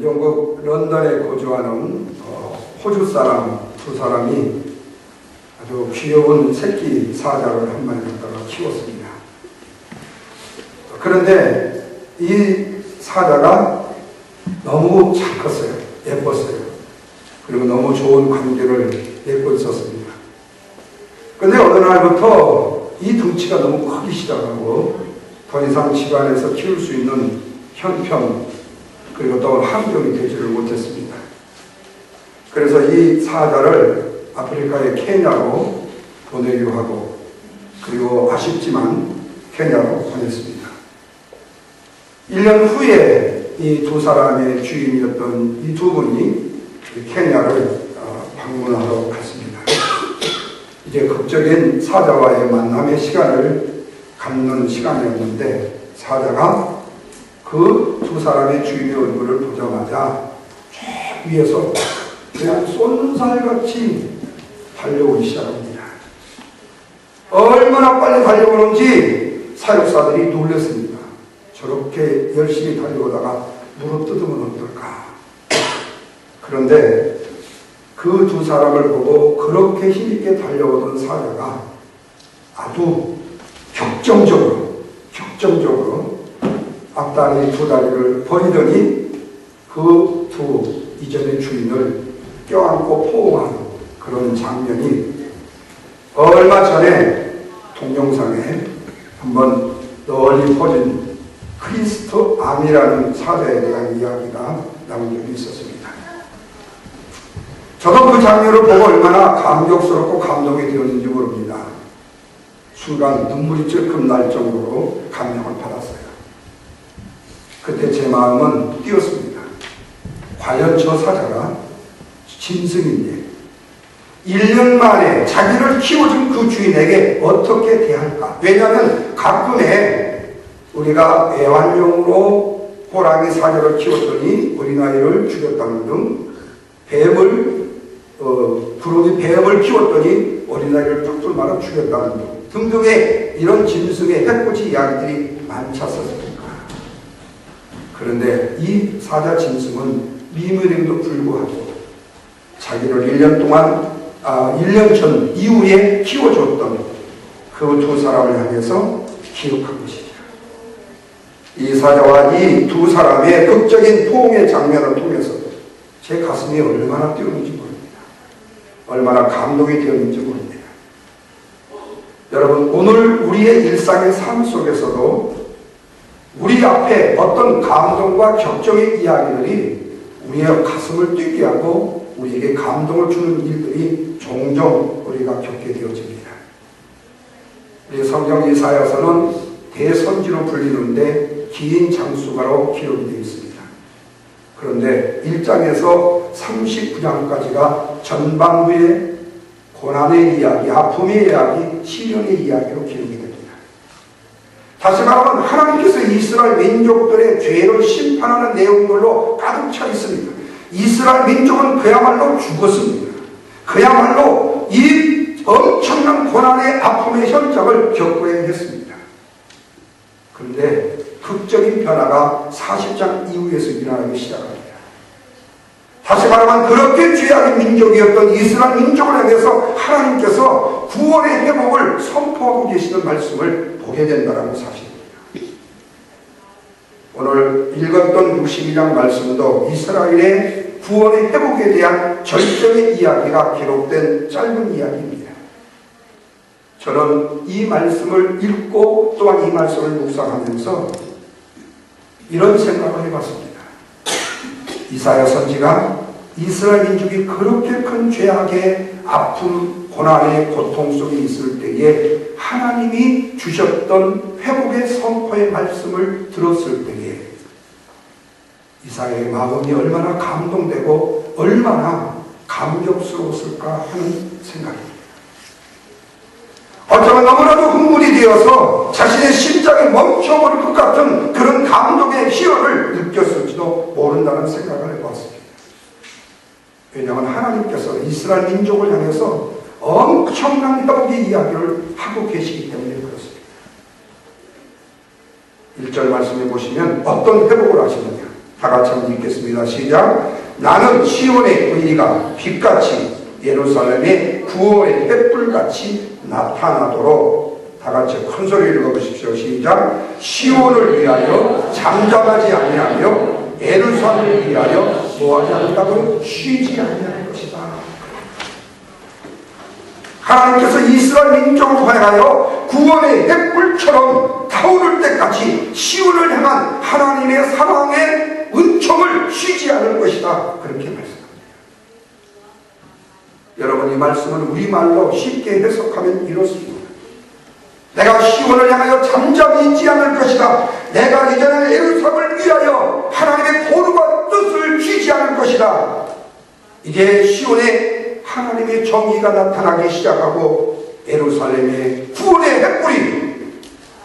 영국 런던에 거주하는 호주 사람 두 사람이 아주 귀여운 새끼 사자를 한 마리 갖다가 키웠습니다. 그런데 이 사자가 너무 잘 컸어요. 예뻤어요. 그리고 너무 좋은 관계를 맺고 있었습니다. 그런데 어느 날부터 이 덩치가 너무 크기 시작하고 더 이상 집안에서 키울 수 있는 형편 그리고 또 환경이 되지를 못했습니다. 그래서 이 사자를 아프리카의 케냐로 보내기로 하고 그리고 아쉽지만 케냐로 보냈습니다. 1년 후에 이 두 사람의 주인이었던 이 두 분이 케냐를 방문하러 갔습니다. 이제 극적인 사자와의 만남의 시간을 갖는 시간이었는데 사자가 그 두 사람의 주인의 얼굴을 보자마자 저 위에서 그냥 쏜살같이 달려오기 시작합니다. 얼마나 빨리 달려오는지 사육사들이 놀랐습니다. 저렇게 열심히 달려오다가 무릎 뜯으면 어떨까. 그런데 그 두 사람을 보고 그렇게 힘있게 달려오던 사자가 아주 격정적으로 앞다리 두 다리를 버리더니 그 두 이전의 주인을 껴안고 포옹하는 그런 장면이 얼마 전에 동영상에 한번 널리 퍼진 크리스트 암이라는 사자에 대한 이야기가 나온 적이 있었습니다. 저도 그 장면을 보고 얼마나 감격스럽고 감동이 되었는지 모릅니다. 순간 눈물이 찔끔 날 정도로 감명을 받았어요. 그때 제 마음은 뛰었습니다. 과연 저 사자가 짐승인데 1년 만에 자기를 키워준 그 주인에게 어떻게 대할까? 왜냐하면 가끔에 우리가 애완용으로 호랑이 사자를 키웠더니 어린아이를 죽였다는 등 부르기 뱀을 키웠더니 어린아이를 뚝뚝 말아 죽였다는 등 등등의 이런 짐승의 해코지 이야기들이 많지 않습니까? 그런데 이 사자 짐승은 미물임도 불구하고 자기를 1년 전 이후에 키워줬던 그 두 사람을 향해서 기억한 것이죠. 이 사자와 이 두 사람의 극적인 포옹의 장면을 통해서 제 가슴이 얼마나 뛰었는지 모릅니다. 얼마나 감동이 되었는지 모릅니다. 여러분, 오늘 우리의 일상의 삶 속에서도 우리 앞에 어떤 감동과 격정의 이야기들이 우리의 가슴을 뛰게 하고 우리에게 감동을 주는 일들이 종종 우리가 겪게 되어집니다. 우리 성경 이사야서는 대선지로 불리는데 긴 장수가로 기록이 되어 있습니다. 그런데 1장에서 39장까지가 전반부의 고난의 이야기, 아픔의 이야기, 시련의 이야기로 기록이 됩니다. 다시 말하면 하나님께서 이스라엘 민족들의 죄를 심판하는 내용들로 가득 차 있습니다. 이스라엘 민족은 그야말로 죽었습니다. 그야말로 이 엄청난 고난의 아픔의 현장을 겪어야 했습니다. 그런데 극적인 변화가 40장 이후에서 일어나기 시작합니다. 다시 말하면 그렇게 죄악의 민족이었던 이스라엘 민족을 향해서 하나님께서 구원의 회복을 선포하고 계시는 말씀을 보게 된다는 사실입니다. 오늘 읽었던 62장 말씀도 이스라엘의 구원의 회복에 대한 절정의 이야기가 기록된 짧은 이야기입니다. 저는 이 말씀을 읽고 또한 이 말씀을 묵상하면서 이런 생각을 해봤습니다. 이사야 선지가 이스라엘 민족이 그렇게 큰 죄악의 아픔, 고난의 고통 속에 있을 때에 하나님이 주셨던 회복의 선포의 말씀을 들었을 때에 이사야의 마음이 얼마나 감동되고 얼마나 감격스러웠을까 하는 생각입니다. 어쩌면 너무나도 흥분이 되어서 자신의 심장이 멈춰버릴 것 같은 그런 감동의 희열을 느꼈을지도 모른다는 생각을 해보았습니다. 왜냐하면 하나님께서 이스라엘 민족을 향해서 엄청난 회복의 이야기를 하고 계시기 때문에 그렇습니다. 1절 말씀해 보시면 어떤 회복을 하시느냐. 다 같이 한번 읽겠습니다. 시작. 나는 시온의 의리가 빛같이 예루살렘의 구원의 횃불같이 나타나도록. 다 같이 큰 소리로 읽어보십시오. 시작. 시온을 위하여 잠잠하지 아니하며 예루살렘을 위하여 뭐하지 않는다고? 쉬지 아니할 것이다. 하나님께서 이스라엘 민족을 향하여 구원의 횃불처럼 타오를 때까지 시온을 향한 하나님의 사랑의 은총을 쉬지 않을 것이다. 그렇게 말씀합니다. 여러분, 이 말씀은 우리말로 쉽게 해석하면 이렇습니다. 내가 시온을 향하여 잠잠히 있지 않을 것이다. 내가 이제는 예루살렘을 위하여 하나님의 고르고 뜻을 쉬지 않을 것이다. 이제 시온에 하나님의 정의가 나타나기 시작하고 예루살렘의 구원의 횃불이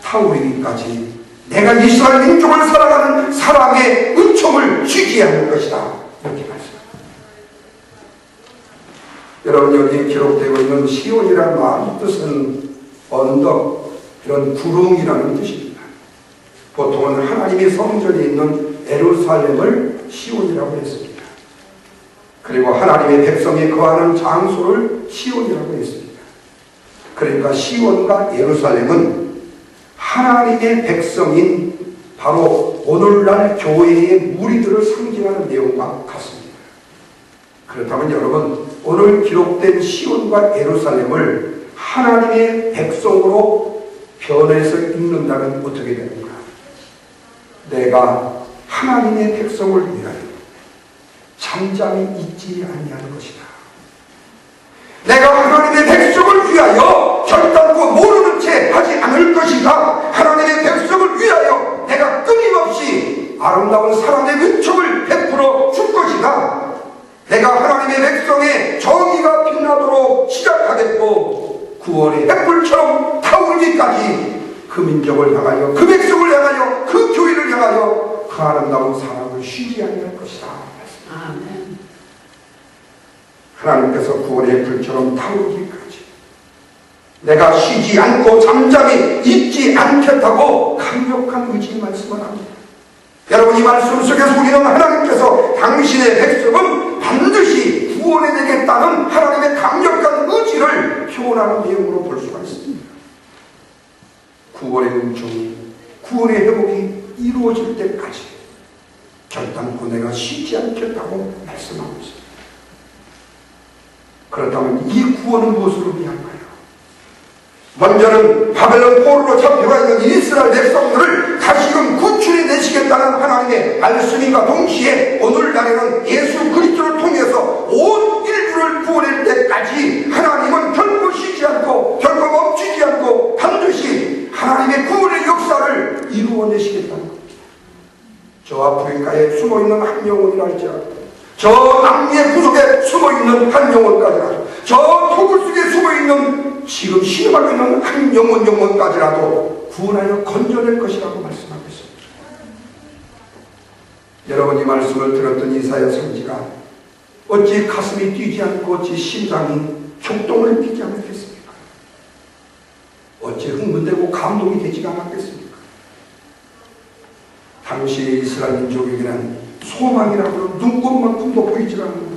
타오르기까지 내가 이스라엘 민족을 사랑하는 사랑의 은총을 쉬지 않을 것이다. 이렇게 말씀합니다. 여러분, 여기 기록되고 있는 시온이라는 말 뜻은 언덕, 이런 구름이라는 뜻입니다. 보통은 하나님의 성전이 있는 예루살렘을 시온이라고 했습니다. 그리고 하나님의 백성이 거하는 장소를 시온이라고 했습니다. 그러니까 시온과 예루살렘은 하나님의 백성인 바로 오늘날 교회의 무리들을 상징하는 내용과 같습니다. 그렇다면 여러분, 오늘 기록된 시온과 예루살렘을 하나님의 백성으로 변해서 읽는다면 어떻게 되는가? 내가 하나님의 백성을 위하여 잠잠히 있지 아니하는 것이다. 내가 하나님의 백성을 위하여 결단코 모르는 채 하지 않을 것이다. 하나님의 백성을 위하여 내가 끊임없이 아름다운 사랑의 은총을 베풀어 줄 것이다. 내가 하나님의 백성의 정의가 빛나도록 시작하겠고 구원의 횃불처럼 타오르기까지 그 민족을 향하여, 그 백성을 향하여, 그 교회를 향하여 그 아름다운 사랑을 쉬지 아니할 것이다. 아멘. 하나님께서 구원의 불처럼 타오르기까지 내가 쉬지 않고 잠잠히 있지 않겠다고 강력한 의지 말씀을 합니다. 여러분, 이 말씀 속에서 우리는 하나님께서 당신의 백성은 반드시 구원해내겠다는 하나님의 강력한 의지를 표현하는 내용으로 볼 수가 있습니다. 구원의 은총이, 구원의 회복이 이루어질 때까지 결단코 내가 쉬지 않겠다고 말씀하고 있습니다. 그렇다면 이 구원은 무엇으로 위한가요? 먼저는 바벨론 포로로 잡혀가 있는 이스라엘 백성들을 다시금 구출해 내시겠다는 하나님의 말씀인가 동시에 오늘날에는 예수 그리스도를 통해서 온 인류를 구원할 때까지 하나님은 결코 쉬지 않고 결코 멈추지 않고 반드시 하나님의 구원의 역사를 이루어내시겠다는 겁니다. 저 아프리카에 숨어있는 한 영혼이라 할지라도, 저 남미의 구석에 숨어있는 한 영혼까지라도, 저 토굴 속에 숨어있는 지금 신음하고 있는 한 영혼까지라도 구원하여 건져낼 것이라고 말씀하고 있습니다. 여러분, 이 말씀을 들었던 이사야 선지가 어찌 가슴이 뛰지 않고 어찌 심장이 격동을 뛰지 않았겠습니까? 어찌 흥분되고 감동이 되지가 않았겠습니까? 당시 이스라엘 민족에게는 소망이라고 눈꽃만큼도 보이지 않는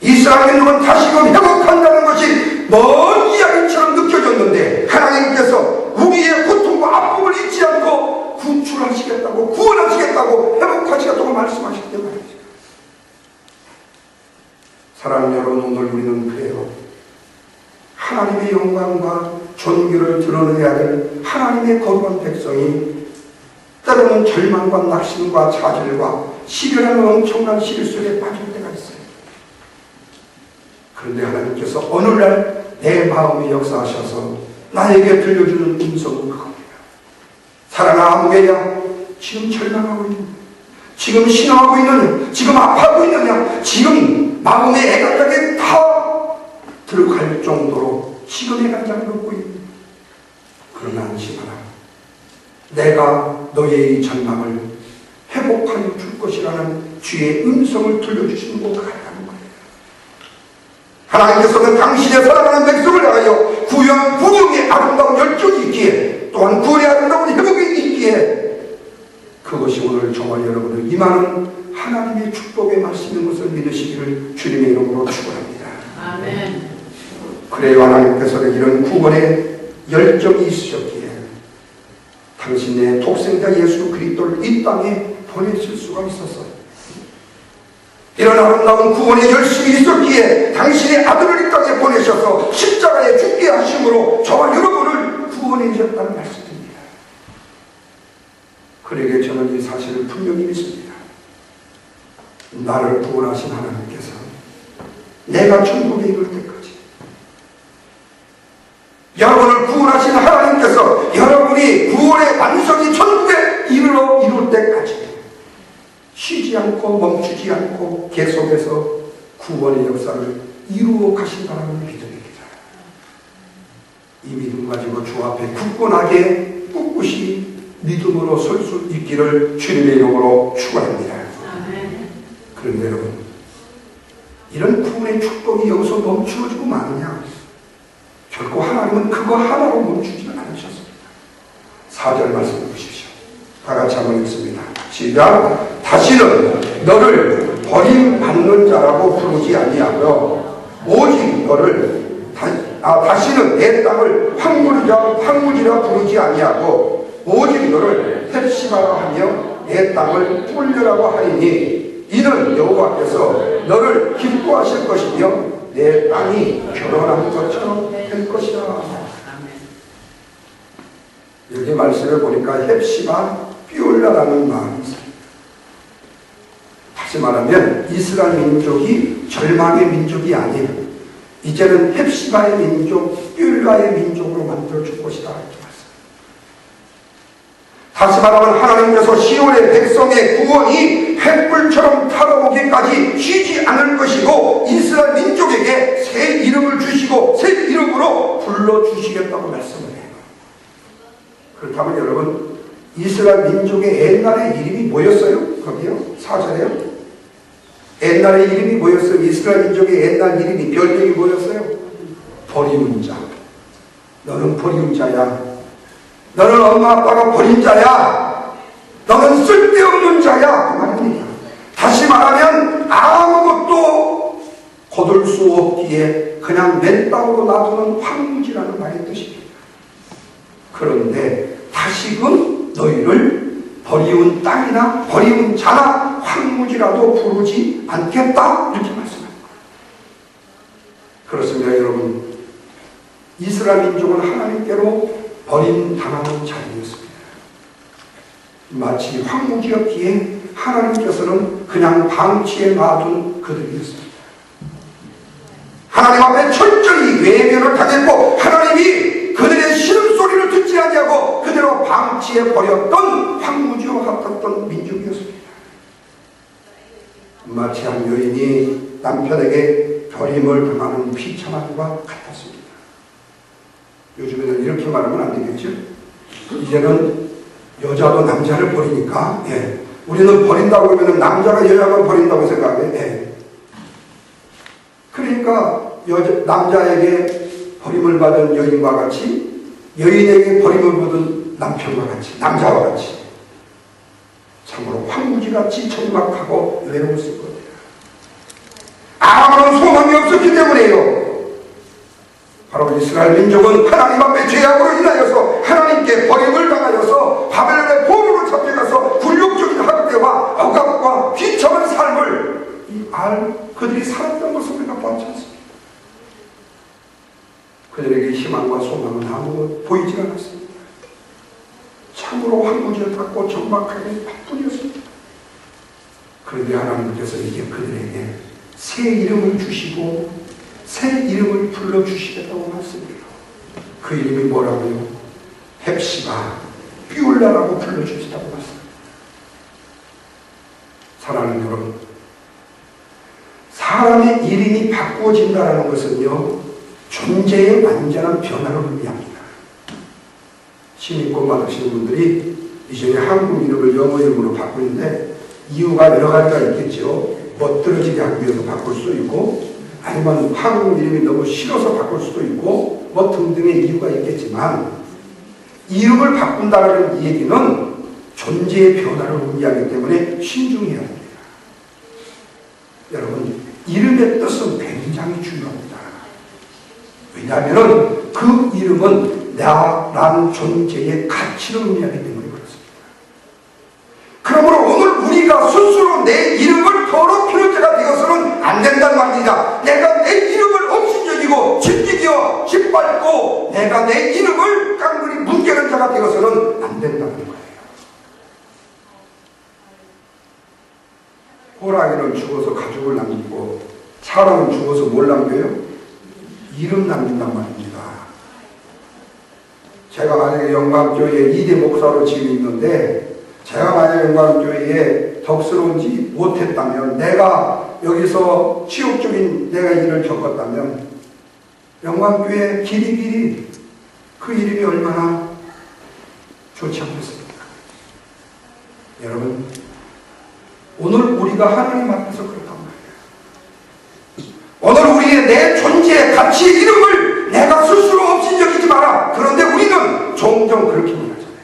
이스라엘 민족은 다시금 회복한다는 것이 먼 이야기처럼 느껴졌는데 하나님께서 우리의 고통과 아픔을 잊지 않고 구출하시겠다고, 구원하시겠다고, 회복하시겠다고 말씀하셨기 때문이죠. 사랑하는 여러분, 오늘 우리는 그래요. 하나님의 영광과 존귀를 드러내야 될 하나님의 거룩한 백성이 때로는 절망과 낙심과 좌절과 시련하는 엄청난 시련 속에 빠질 때가 있어요. 그런데 하나님께서 오늘날 내 마음에 역사하셔서 나에게 들려주는 음성은 그겁니다. 사랑아, 아무개야, 지금 절망하고 있느냐? 지금 신앙하고 있느냐? 지금 아파하고 있느냐? 지금 마음의 애가닥에 다 들어갈 정도로 지금 애가닥을 먹고 있느냐? 그러나 안심하라. 내가 너의 이 절망을 회복하여 줄 것이라는 주의 음성을 들려주시는 것 같다는 거예요. 하나님께서는 당신의 사랑하는 백성을 향하여 구원, 구원의 아름다운 열정이 있기에, 또한 구원의 아름다운 회복이 있기에 그 그것이 오늘 저와 여러분을 임하는 하나님의 축복의 말씀인 것을 믿으시기를 주님의 이름으로 축원합니다. 아멘. 그래요, 하나님께서는 이런 구원의 열정이 있으셨기에 당신의 독생자 예수 그리스도를 이 땅에 보내실 수가 있었어요. 이런 아름다운 구원의 열심이 있었기에 당신의 아들을 이 땅에 보내셔서 십자가에 죽게 하심으로 저와 여러분을 구원해 주셨다는 말씀입니다. 그러기에 저는 이 사실을 분명히 믿습니다. 나를 구원하신 하나님께서 내가 천국에 이를 때까지, 여러분을 구원하신 하나님께서 여러분이 구원의 완성이 천국에 이룰 때까지 쉬지 않고 멈추지 않고 계속해서 구원의 역사를 이루어 가신다는 믿음입니다. 이 믿음 가지고 주 앞에 굳건하게 꿋꿋이 믿음으로 설 수 있기를 주님의 이름으로 축원합니다. 그런데 여러분, 이런 구원의 축복이 여기서 멈추어지고 마느냐? 결코 하나님은 그거 하나로 멈추지는 않으셨습니다. 4절 말씀을 보십시오. 다 같이 한번 읽습니다. 시작. 다시는 너를 버림받는 자라고 부르지 아니하며 오직 너를 다시는 내 땅을 황무지라 부르지 아니하고 오직 너를 헵시바라 하며 내 땅을 뿔려라고 하리니 이는 여호와께서 너를 기뻐하실 것이며 내 땅이 결혼한 것처럼 될 것이라. 여기 말씀을 보니까 헵시바 삐올라라는 말이 있습니다. 다시 말하면 이스라엘 민족이 절망의 민족이 아닌 이제는 헵시바의 민족, 삐올라의 민족으로 만들어 줄 것이다. 다시 말하면 하나님께서 시온의 백성의 구원이 횃불처럼 타러오기까지 쉬지 않을 것이고 이스라엘 민족에게 새 이름을 주시고 새 이름으로 불러주시겠다고 말씀을 해요. 그렇다면 여러분, 이스라엘 민족의 옛날의 이름이 뭐였어요? 거기요? 4절에요? 옛날의 이름이 뭐였어요? 이스라엘 민족의 옛날 이름이, 별명이 뭐였어요? 버리운 자. 너는 버리운 자야. 너는 엄마 아빠가 버린 자야. 너는 쓸데없는 자야. 그 말입니다. 다시 말하면 아무것도 거둘 수 없기에 그냥 맨땅으로 놔두는 황무지라는 말의 뜻입니다. 그런데 다시금 너희를 버리운 땅이나 버리운 자나 황무지라도 부르지 않겠다. 이렇게 말씀합니다. 그렇습니다, 여러분. 이스라엘 민족은 하나님께로 버림당하는 자리였습니다. 마치 황무지였기에 하나님께서는 그냥 방치해 놔둔 그들이었습니다. 하나님 앞에 철저히 외면을 당했고 하나님이 그들의 신음소리를 듣지 아니하고 그대로 방치해 버렸던 황무지와 같았던 민족이었습니다. 마치 한 여인이 남편에게 버림을 당하는 비참함과 같았습니다. 요즘에는 이렇게 말하면 안 되겠죠? 이제는 여자도 남자를 버리니까, 우리는 버린다고 하면 남자가 여자만 버린다고 생각해. 그러니까 남자에게 버림을 받은 여인과 같이, 여인에게 버림을 받은 남편과 같이, 남자와 같이, 참으로 황무지같이 천박하고 외로웠을 겁니다. 아무런 소망이 없었기 때문에요. 바로 이스라엘 민족은 하나님 앞에 죄악으로 인하여서 하나님께 버림을 당하여서 바벨론의 포로로 잡혀가서 굴욕적인 학대와 억압과 비참한 삶을 그들이 살았던 것을 우리가 보지 않습니다. 그들에게 희망과 소망은 아무것도 보이지 않았습니다. 참으로 황무지였고 정박하게 바뿐이었습니다. 그런데 하나님께서 이제 그들에게 새 이름을 주시고 새 이름을 불러주시겠다고 말씀해요. 그 이름이 뭐라고요? 헵시바, 삐올라라고 불러주시다고 말씀합니다. 사랑하는 여러분, 사람의 이름이 바꾸어진다는 것은요, 존재의 완전한 변화를 의미합니다. 시민권 받으시는 분들이 이전에 한국 이름을 영어 이름으로 바꾸는데 이유가 여러 가지가 있겠죠. 멋들어지게 하기 위해서 바꿀 수도 있고, 아니면 한국 이름이 너무 싫어서 바꿀 수도 있고, 등등의 이유가 있겠지만, 이름을 바꾼다는 얘기는 존재의 변화를 의미하기 때문에 신중해야 합니다. 여러분, 이름의 뜻은 굉장히 중요합니다. 왜냐하면 그 이름은 나라는 존재의 가치를 의미하기 때문에 그렇습니다. 그러므로 오늘 우리가 스스로 내 이름을 더럽히는 자가 되어서는 안 된단 말입니다. 내가 내 이름을 업신여기고 짓이겨 짓밟고 내가 내 이름을 깡그리 뭉개는 자가 되어서는 안 된다는 거예요. 호랑이는 죽어서 가죽을 남기고 사람은 죽어서 뭘 남겨요? 이름 남긴단 말입니다. 제가 만약에 영광교회에 2대 목사로 지금 있는데 제가 만약에 영광교회에 덕스러운지 못했다면 내가 여기서 치욕적인 내가 일을 겪었다면 영광교회 길이길이 그 이름이 얼마나 좋지 않겠습니까? 여러분, 오늘 우리가 하나님 앞에서 그렇단 말이에요. 오늘 우리의 내 존재의 가치의 이름을 내가 스스로 업신여기지 마라. 그런데 우리는 종종 그렇게 말하잖아요.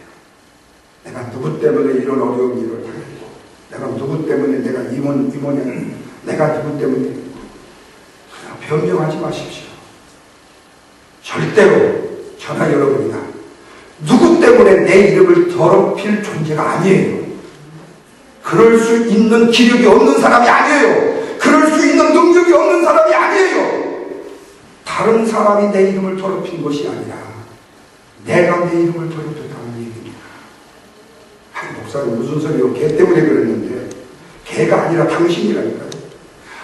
내가 누구 때문에 이런 어려운 일을 당했고, 내가 누구 때문에 내가 이 모양을, 내가 누구 때문에. 그냥 변명하지 마십시오. 절대로 저나 여러분이나 누구 때문에 내 이름을 더럽힐 존재가 아니에요. 그럴 수 있는 기력이 없는 사람이 아니에요. 그럴 수 있는 능력이 없는 사람이 아니에요. 다른 사람이 내 이름을 더럽힌 것이 아니라 내가 내 이름을 더럽혔다는 얘기입니다. 아니, 목사님 무슨 소리요? 걔 때문에 그랬는데 걔가 아니라 당신이라니까요.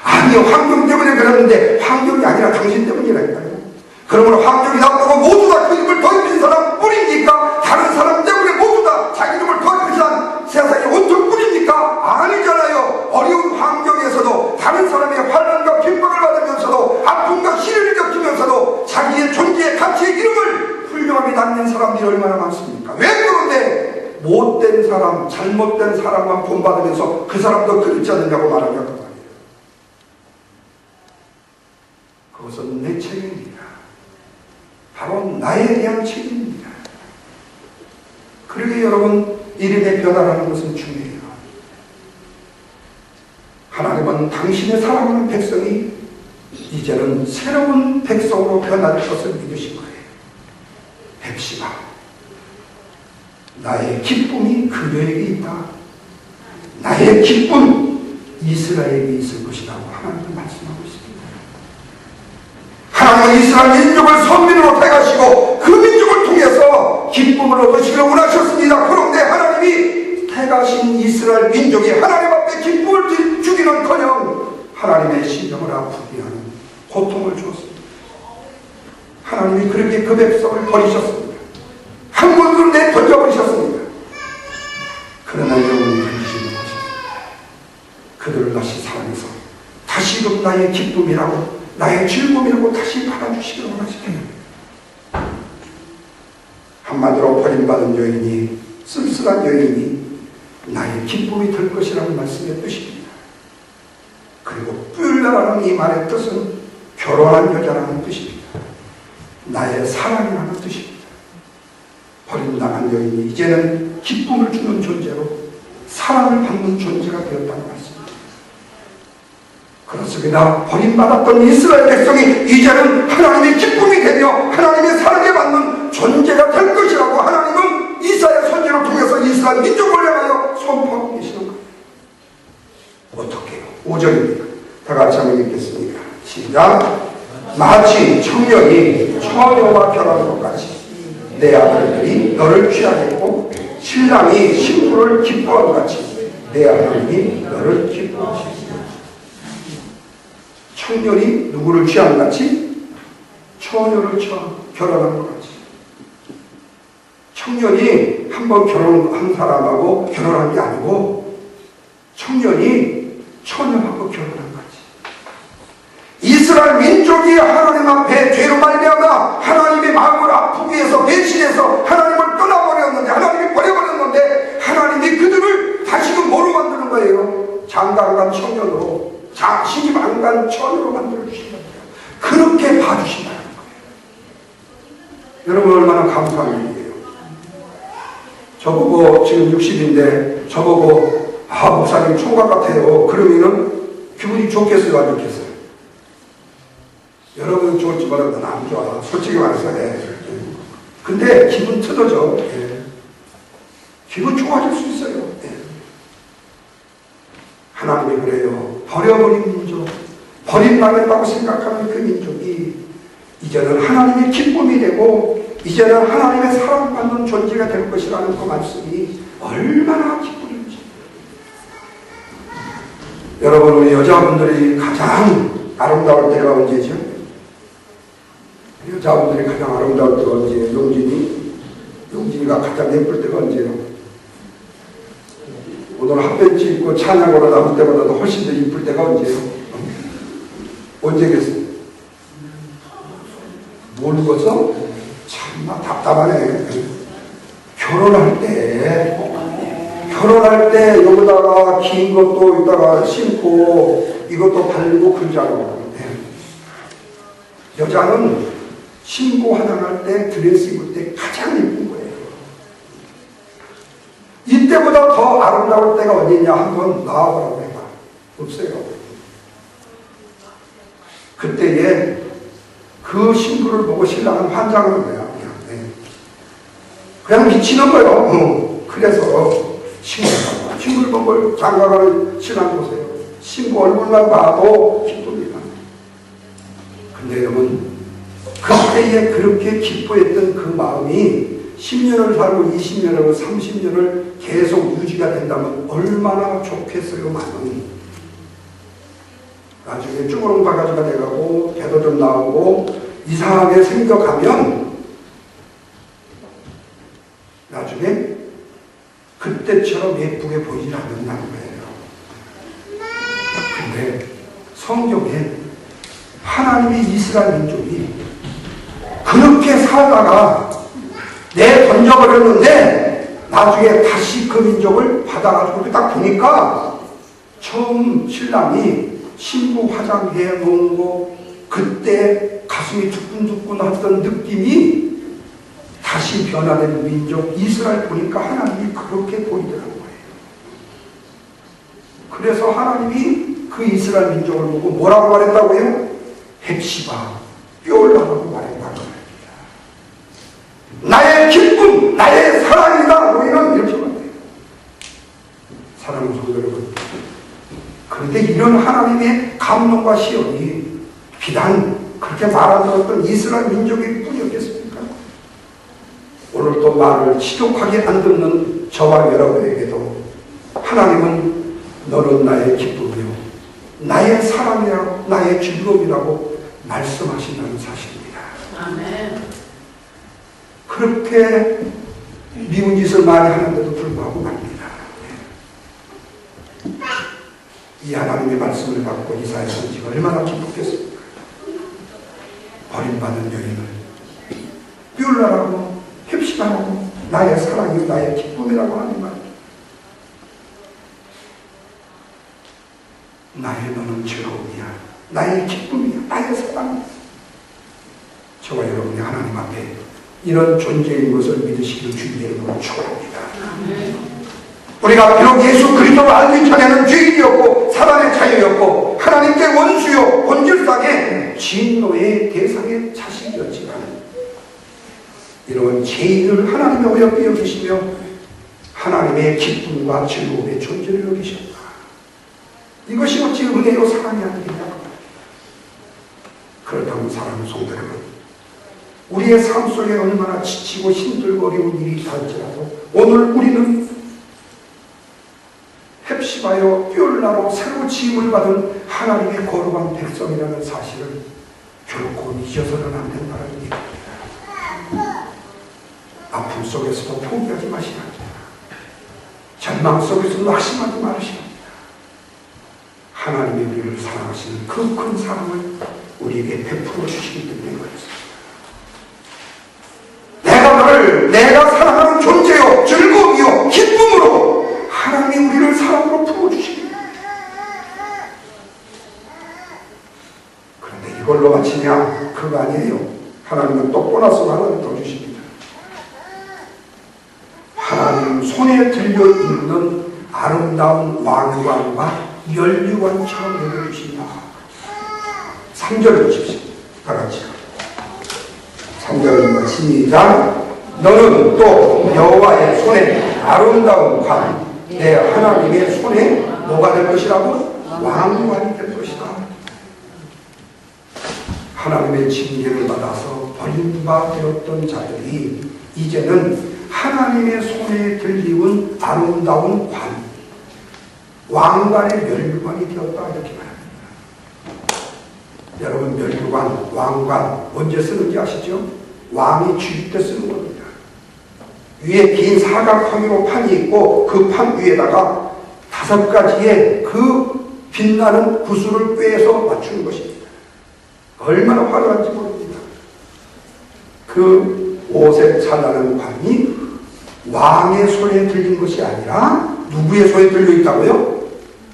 아니요, 환경 때문에 그랬는데 환경이 아니라 당신 때문이라니까요. 그러므로 환경이 나쁘고 모두 다 그 이름을 더럽힌 사람 뿐입니까? 다른 사람 때문에 모두 다 자기 이름을 더럽힌 사람 세상에 온통 뿐입니까? 아니잖아요. 어려운 환경에서도 다른 사람의 환난과 핍박을 받으면서도 아픔과 시련을 겪으면서도 자기의 존재의 가치의 이름을 훌륭하게 남긴 사람들이 얼마나 많습니까? 왜 그런데 못된 사람, 잘못된 사람만 본받으면서 그 사람도 그렇지 않느냐고 말하냐고 말이에요. 그것은 내 책임입니다. 바로 나에 대한 책임입니다. 그러게 여러분, 이름의 변화라는 것은 중요해요. 하나님은 당신의 사랑하는 백성이 이제는 새로운 백성으로 변할 것을 믿으신 거예요. 뵙시바, 나의 기쁨이 그녀에게 있다. 나의 기쁨 이스라엘에게 있을 것이라고 하나님은 말씀하고 있습니다. 하나님은 이스라엘 민족을 선민으로 택하시고 그 민족을 통해서 기쁨을 얻으시기를 원하셨습니다. 그런데 하나님이 택하신 이스라엘 민족이 하나님 앞에 기쁨을 주기는커녕 하나님의 심령을 아프게 하는 고통을 주었습니다. 하나님이 그렇게 그 백성을 버리셨습니다. 한 번으로 내던져버리셨습니다. 그러나 영원히 그리시는 것입니다. 그들을 다시 사랑해서 다시금 나의 기쁨이라고 나의 즐거움이라고 다시 받아주시기를 원하십니다. 한마디로 버림받은 여인이, 쓸쓸한 여인이 나의 기쁨이 될 것이라는 말씀의 뜻입니다. 그리고 뿔라라는 이 말의 뜻은 결혼한 여자라는 뜻입니다. 나의 사랑이라는 뜻입니다. 버림당한 여인이 이제는 기쁨을 주는 존재로 사랑을 받는 존재가 되었다는 말씀입니다. 그렇습니다. 버림받았던 이스라엘 백성이 이제는 하나님의 기쁨이 되며 하나님의 사랑에 받는 존재가 될 것이라고 하나님은 이사야 선지를 통해서 이스라엘 민족을 향하여 선포하고 계시는 거예요. 어떻게 해요? 5절입니다. 다 같이 한번 읽겠습니다. 시작. 마치 청년이 처녀와 결혼한 것 같이 내 아들들이 너를 취하겠고 신랑이 신부를 기뻐한 것 같이 내 하나님이 너를 기뻐하시겠다. 청년이 누구를 취한 것 같이? 처녀를 결혼한 것 같이. 청년이 한번 결혼한 사람하고 결혼한 게 아니고 청년이 처녀하고 결혼한 것 같이. 이스라엘 민족이 하나님 앞에 죄로 말미암아 하나님의 마음을 아프게 해서 배신해서 하나님을 떠나버렸는데, 하나님이 버려버렸는데 하나님이 그들을 다시금 뭐로 만드는 거예요? 장가간 청년으로, 시집 안 간 처녀로 만들어주신 거예요. 그렇게 봐주신다는 거예요. 여러분 얼마나 감사한 일이에요. 저보고 지금 60인데 저보고 목사님 총각 같아요. 그러면은 기분이 좋겠어요, 안 좋겠어요? 여러분 좋을지 모르겠다. 안 좋아. 솔직히 말해서 해. 근데 기분 터져져. 예. 기분 좋아질 수 있어요. 예. 하나님이 그래요. 버려버린 민족, 버림당했다고 생각하는 그 민족이 이제는 하나님의 기쁨이 되고 이제는 하나님의 사랑받는 존재가 될 것이라는 그 말씀이 얼마나 기쁨인지. 여러분, 우리 여자분들이 가장 아름다울 때가 언제죠? 여자분들이 가장 아름다울 때가 언제예요? 용진이가 가장 예쁠 때가 언제예요? 오늘 핫팬츠 입고 찬양으로 나올 때보다도 훨씬 더 이쁠 때가 언제예요? 언제겠어요? 모르고서 참나 답답하네. 결혼할 때 여기다가 긴 것도 이따가 신고 이것도 바르고 그러자고. 여자는 신고 화장할 때 드레스 입을 때 가장 예쁜 거예요. 이때보다 더 아름다울 때가 어디냐 한번 나와보라고 해봐. 없어요. 그때에 그 신부를 보고 신랑은 환장하는 거야. 그냥 미치는 거예요. 그래서 싱글벙글 장가가는 신랑 보세요. 신부 얼굴만 봐도 기쁩니다. 근데 여러분, 그때에 그렇게 기뻐했던 그 마음이 10년을 살고 20년을 30년을 계속 유지가 된다면 얼마나 좋겠어요. 마음이 나중에 쭈그렁 바가지가 돼가고 배도 좀 나오고 이상하게 생겨가면 나중에 그때처럼 예쁘게 보이지 않는다는 거예요. 근데 성경에 하나님이 이스라엘 민족이 그렇게 살다가 던져버렸는데 나중에 다시 그 민족을 받아가지고 딱 보니까 처음 신랑이 신부 화장해 놓은 거 그때 가슴이 두근두근 하던 느낌이 다시 변화된 민족 이스라엘 보니까 하나님이 그렇게 보이더라는 거예요. 그래서 하나님이 그 이스라엘 민족을 보고 뭐라고 말했다고요? 헵시바, 뼈올라라고 말했다고 합니다. 나의 기쁨, 나의 사랑이다. 너희는 이렇게 말해요. 사랑하는 성도 여러분, 그런데 이런 하나님의 감동과 시험이 비단 그렇게 말하던 이스라엘 민족일 뿐이었겠습니까? 오늘 또 말을 지독하게 안 듣는 저와 여러분에게도 하나님은 너는 나의 기쁨이요 나의 사랑이라고 나의 즐거움이라고 말씀하신다는 사실입니다. 아멘. 그렇게 미운 짓을 많이 하는데도 불구하고 말입니다. 이 하나님의 말씀을 받고 이사야 선지가 얼마나 기뻤겠습니까? 버림받은 여인을 뷰라라고 헵시바라고 나의 사랑이요 나의 기쁨이라고 하는 말. 나의 너는 즐거움이야. 나의 기쁨이야. 나의 사랑이야. 저와 여러분이 하나님 앞에 이런 존재인 것을 믿으시기를 주님의 이름으로 축원합니다. 우리가 비록 예수 그리스도를 알기 전에는 죄인이었고 사단의 자유였고 하나님께 원수요 본질상의 진노의 대상의 자식이었지만 이런 죄인을 하나님의 어렵게 여기시며 하나님의 기쁨과 즐거움의 존재를 여기셨다. 이것이 어찌 은혜요 사랑이 아니냐. 그렇다면 사랑하는 성도 여러분, 우리의 삶 속에 얼마나 지치고 힘들고 어려운 일이 있을지라도 오늘 우리는 헵시바요 뼈올라로 새로 지음을 받은 하나님의 거룩한 백성이라는 사실을 결코 잊어서는 안 된다는 얘기입니다. 아픔 속에서도 포기하지 마시라. 절망 속에서도 낙심하지 마시라. 하나님이 우리를 사랑하시는 그 큰 사랑을 우리에게 베풀어 주시기 때문에 그렇습니다. 내가 사랑하는 존재요 즐거움이요 기쁨으로 하나님이 우리를 사랑으로 품어주십니다. 그런데 이걸로 마치냐? 그거 아니에요. 하나님은 또 보너스 하나를 더 주십니다. 하나님 손에 들려 있는 아름다운 왕관과 면류관처럼 여겨주신다. 3절을 보십시오. 다 같이 3절입니다. 시작. 너는 또 여호와의 손에 아름다운 관, 내 하나님의 손에 뭐가 될 것이라고? 왕관이 될 것이다. 하나님의 징계를 받아서 버림받았던 자들이 이제는 하나님의 손에 들리운 아름다운 관, 왕관의 면류관이 되었다 이렇게 말합니다. 여러분, 면류관, 왕관 언제 쓰는지 아시죠? 왕이 죽일 때 쓰는 겁니다. 위에 긴 사각형으로 판이 있고 그 판 위에다가 5가지의 그 빛나는 구슬을 꿰서 맞추는 것입니다. 얼마나 화려한지 모릅니다. 그 오색 찬란한 관이 왕의 손에 들린 것이 아니라 누구의 손에 들려 있다고요?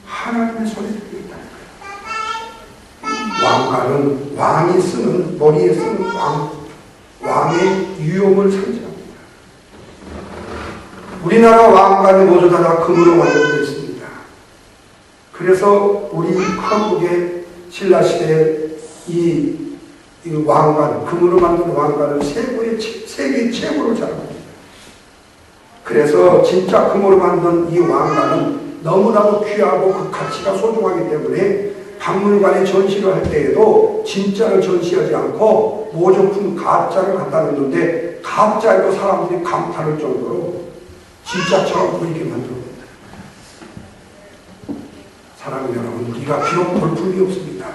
하나님의 손에 들려 있다는 거예요. 왕관은 왕이 쓰는, 머리에 쓰는 왕의 유용을 상징합니다. 우리나라 왕관이 모두 다 금으로 만들어져 있습니다. 그래서 우리 한국의 신라시대에 이 왕관, 금으로 만든 왕관은 세계 최고로 자랑합니다. 그래서 진짜 금으로 만든 이 왕관은 너무나도 귀하고 그 가치가 소중하기 때문에 박물관에 전시를 할 때에도 진짜를 전시하지 않고 모조품 가짜를 갖다 놓는데 가짜에도 사람들이 감탄할 정도로 진짜처럼 보이게 만들어냅니다. 사랑하는 여러분, 우리가 비록 볼품이 없습니다.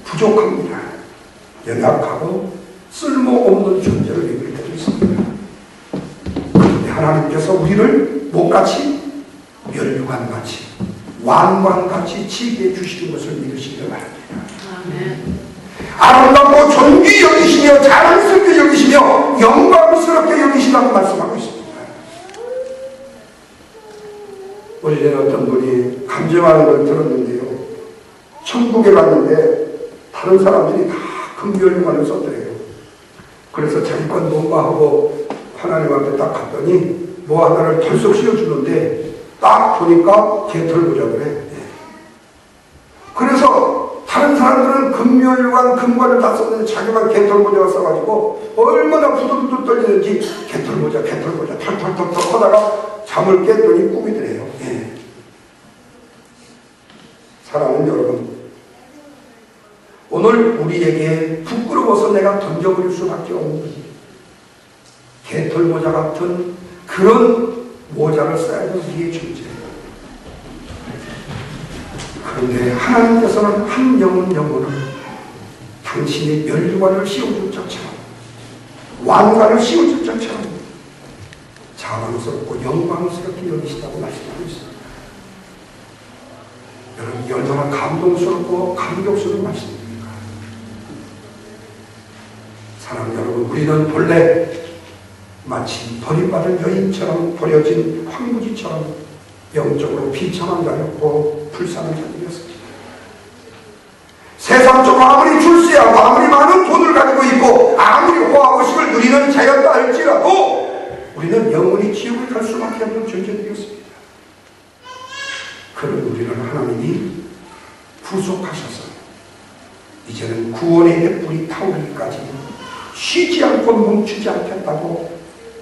부족합니다. 연약하고 쓸모없는 존재를 얘기할 때도 있습니다. 그런데 하나님께서 우리를 뭐같이? 면류관같이, 왕관같이 지게 주시는 것을 믿으시기 바랍니다. 아멘. 아름답고 존귀 여기시며 자랑스럽게 여기시며 영광스럽게 여기시라고 말씀하고 있습니다. 어제 어떤 분이 감정하는 걸 들었는데요. 천국에 갔는데 다른 사람들이 다 금면류관을 썼더래요. 그래서 자기 건 뭔가하고 하나님 앞에 딱 갔더니 뭐 하나를 털썩 씌워주는데 딱 보니까 개털보자 그래. 그래서 다른 사람들은 금면류관, 금관을 다 썼는데 자기만 개털보자가 써가지고 얼마나 부들부들 떨리는지 개털보자 털털털털 하다가 잠을 깼더니 꿈이더래요. 사랑하는 여러분, 오늘 우리에게 부끄러워서 내가 던져버릴 수밖에 없는 개털모자 같은 그런 모자를 써야 하는 우리의 존재예요. 그런데 하나님께서는 한 영혼을 당신의 면류관을 씌워줄 적처럼, 왕관을 씌워줄 적처럼 자랑스럽고 영광스럽게 여기시다고 말씀하고 있습니다. 여러분, 얼마나 감동스럽고 감격스러운 말씀입니다. 사랑하는 여러분, 우리는 본래 마치 버림받은 여인처럼 버려진 황무지처럼 영적으로 비참한 자였고 불쌍한 자들이었습니다. 세상적으로 아무리 출세하고 아무리 많은 돈을 가지고 있고 아무리 호화호식을 누리는 자였다 할지라도 우리는 영원히 지옥에 갈 수밖에 없는 존재들이었습니다. 그런 우리를 하나님이 구속하셔서 이제는 구원의 햇불이 타오르기까지 쉬지 않고 멈추지 않겠다고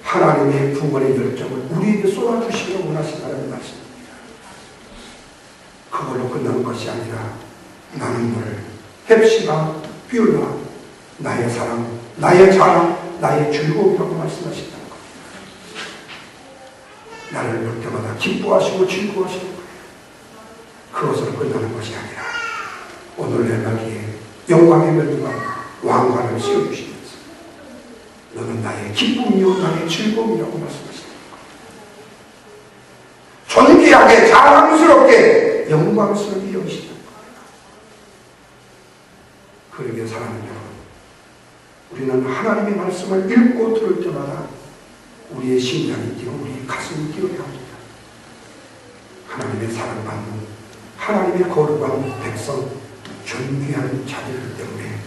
하나님의 구원의 열정을 우리에게 쏟아주시기를 원하신다는 말씀입니다. 그걸로 끝나는 것이 아니라 나는 너를 heb시가 비올라 나의 사랑, 나의 자랑, 나의 즐거움이라고 말씀하신다는 겁니다. 나를 볼 때마다 기뻐하시고 즐거워하시는 거예요. 그것으로 끝나는 것이 아니라 오늘 내 날에 영광의 면류관 왕관을 씌워주시면서 너는 나의 기쁨이요 나의 즐거움이라고 말씀하십니다. 존귀하게 자랑스럽게 영광스럽게 여기시는 거예요. 그러게 사랑하는 여러분, 우리는 하나님의 말씀을 읽고 들을 때마다 우리의 심장이 뛰고 우리의 가슴이 뛰어야 합니다. 하나님의 사랑받는 하나님의 거룩한 백성, 존귀한 자들 때문에